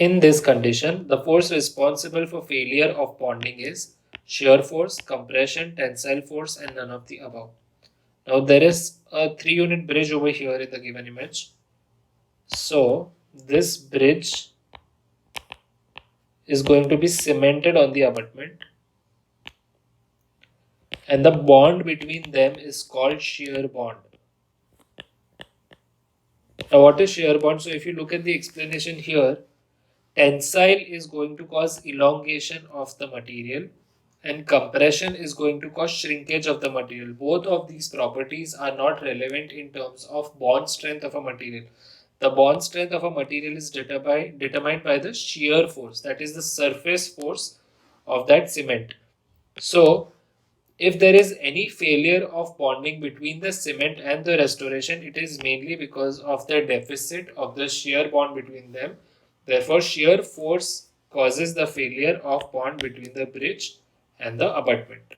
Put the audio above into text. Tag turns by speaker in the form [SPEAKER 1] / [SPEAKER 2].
[SPEAKER 1] In this condition, the force responsible for failure of bonding is shear force, compression, tensile force, and none of the above. Now there is a 3-unit bridge over here in the given image. So this bridge is going to be cemented on the abutment, and the bond between them is called shear bond. Now what is shear bond? So if you look at the explanation here, tensile is going to cause elongation of the material and compression is going to cause shrinkage of the material. Both of these properties are not relevant in terms of bond strength of a material. The bond strength of a material is determined by the shear force, that is the surface force of that cement. So if there is any failure of bonding between the cement and the restoration, it is mainly because of the deficit of the shear bond between them. Therefore, shear force causes the failure of bond between the bridge and the abutment.